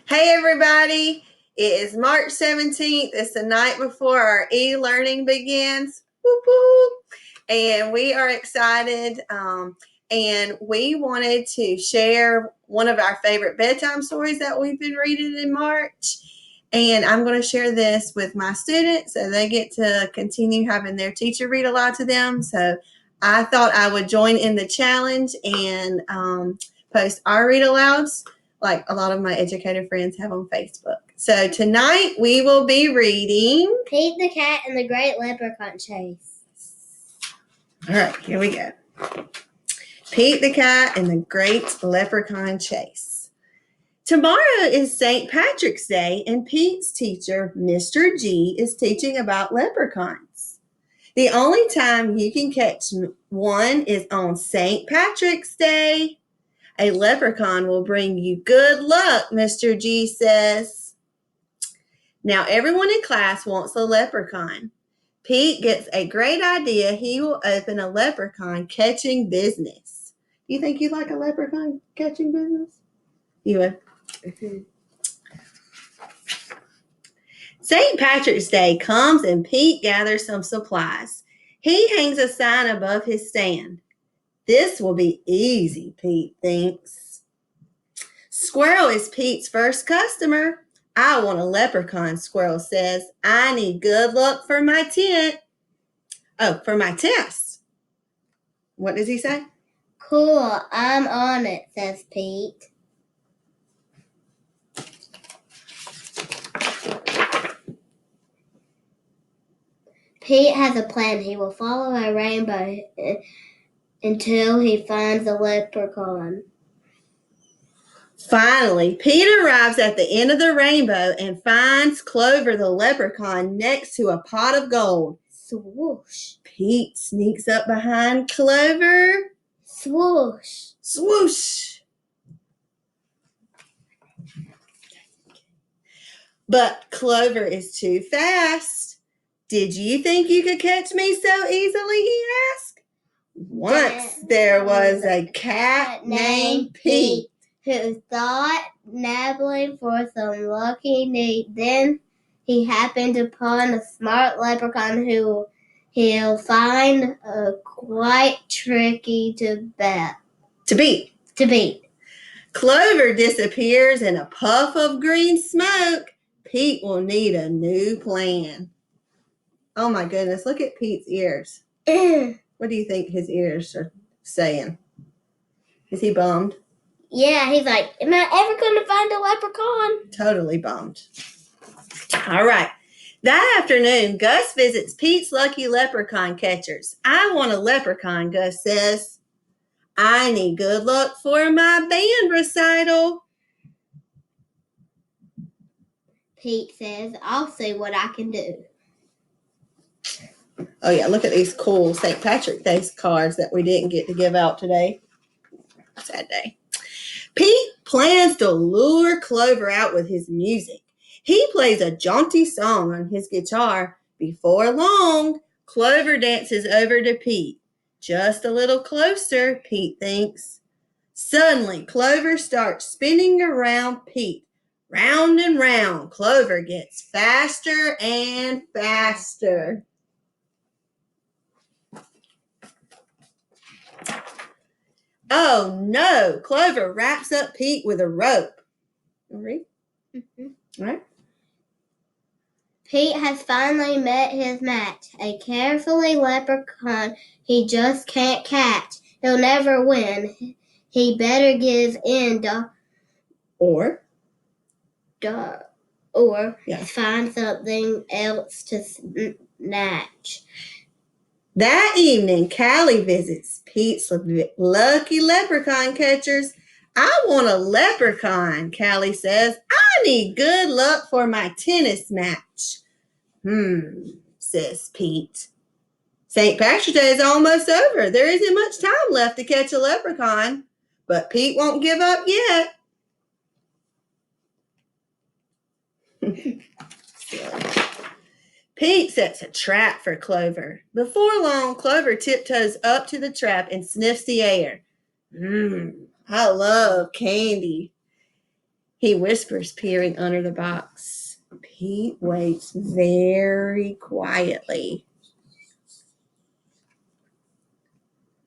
Hey everybody, it is March 17th. It's the night before our e-learning begins. Whoop, whoop. And we are excited and we wanted to share one of our favorite bedtime stories that we've been reading in March. And I'm going to share this with my students so they get to continue having their teacher read aloud to them. So I thought I would join in the challenge and post our read alouds like a lot of my educator friends have on Facebook. So tonight we will be reading Pete the Cat and the Great Leprechaun Chase. All right, here we go. Pete the Cat and the Great Leprechaun Chase. Tomorrow is St. Patrick's Day, and Pete's teacher, Mr. G, is teaching about leprechauns. The only time you can catch one is on St. Patrick's Day. A leprechaun will bring you good luck, Mr. G says. Now everyone in class wants a leprechaun. Pete gets a great idea. He will open a leprechaun catching business. You think you'd like a leprechaun catching business? You would? Mm-hmm. St. Patrick's Day comes and Pete gathers some supplies. He hangs a sign above his stand. This will be easy, Pete thinks. Squirrel is Pete's first customer. I want a leprechaun, Squirrel says. I need good luck for my tent. Oh, for my test. What does he say? Cool, I'm on it, says Pete. Pete has a plan. He will follow a rainbow until he finds a leprechaun. Finally, Pete arrives at the end of the rainbow and finds Clover the leprechaun next to a pot of gold. Swoosh. Pete sneaks up behind Clover. Swoosh. Swoosh. But Clover is too fast. Did you think you could catch me so easily? He asked. Once there was a cat named Pete who thought nabbling for some lucky meat. Then he happened upon a smart leprechaun who he'll find quite tricky to beat. Clover disappears in a puff of green smoke. Pete will need a new plan. Oh my goodness, look at Pete's ears. What do you think his ears are saying? Is he bummed? Yeah, he's like, am I ever going to find a leprechaun? Totally bummed. All right. That afternoon, Gus visits Pete's lucky leprechaun catchers. I want a leprechaun, Gus says. I need good luck for my band recital. Pete says, I'll see what I can do. Oh, yeah, look at these cool St. Patrick's Day cards that we didn't get to give out today. Sad day. Pete plans to lure Clover out with his music. He plays a jaunty song on his guitar. Before long, Clover dances over to Pete. Just a little closer, Pete thinks. Suddenly, Clover starts spinning around Pete. Round and round, Clover gets faster and faster. Oh no, Clover wraps up Pete with a rope. Read? Mm-hmm. All right. Pete has finally met his match, a carefully leprechaun he just can't catch. He'll never win. He better give in or find something else to snatch. That evening, Callie visits Pete's lucky leprechaun catchers. I want a leprechaun, Callie says. I need good luck for my tennis match. Says Pete. St. Patrick's Day is almost over. There isn't much time left to catch a leprechaun, but Pete won't give up yet. Pete sets a trap for Clover. Before long, Clover tiptoes up to the trap and sniffs the air. I love candy. He whispers, peering under the box. Pete waits very quietly.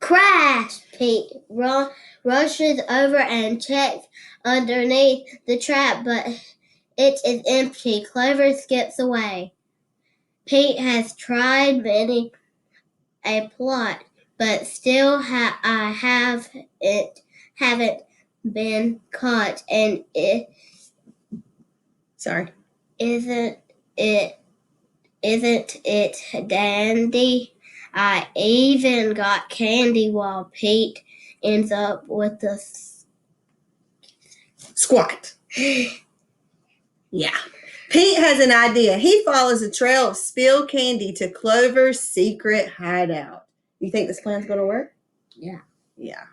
Crash! Pete rushes over and checks underneath the trap, but it is empty. Clover skips away. Pete has tried many a plot, but still I haven't been caught. And isn't it dandy? I even got candy while Pete ends up with the squat. Yeah. Pete has an idea. He follows a trail of spilled candy to Clover's secret hideout. You think this plan's going to work? Yeah. Yeah.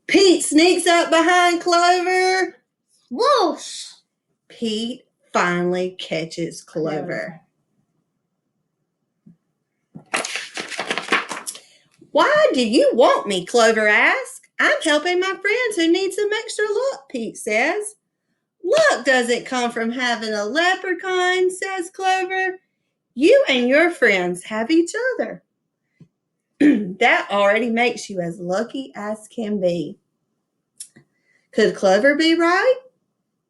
Pete sneaks up behind Clover. Whoosh! Pete finally catches Clover. Why do you want me? Clover asks. I'm helping my friends who need some extra luck, Pete says. Luck doesn't come from having a leprechaun, says Clover. You and your friends have each other. That already makes you as lucky as can be. Could Clover be right?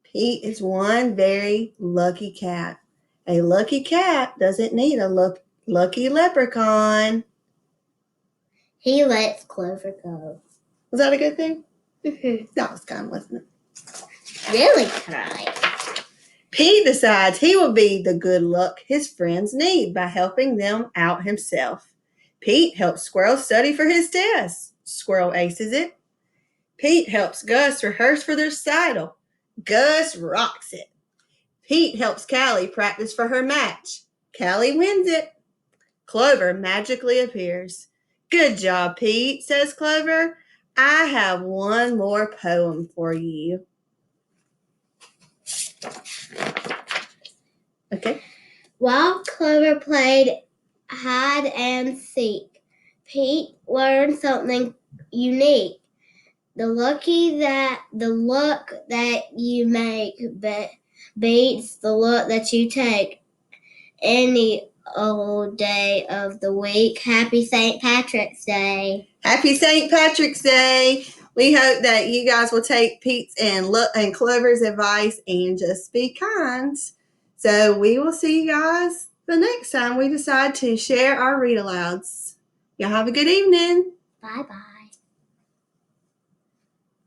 Pete is one very lucky cat. A lucky cat doesn't need a lucky leprechaun. He lets Clover go. Was that a good thing? Mm-hmm. That was kind, wasn't it? Really kind. Pete decides he will be the good luck his friends need by helping them out himself. Pete helps Squirrel study for his test. Squirrel aces it. Pete helps Gus rehearse for their recital. Gus rocks it. Pete helps Callie practice for her match. Callie wins it. Clover magically appears. Good job, Pete, says Clover. I have one more poem for you. Okay. While Clover played hide and seek, Pete learned something unique. The luck that you make beats the luck that you take any old day of the week. Happy St. Patrick's Day. Happy St. Patrick's Day. We hope that you guys will take Pete's and Clover's advice and just be kind. So we will see you guys the next time we decide to share our read alouds. Y'all have a good evening. Bye-bye.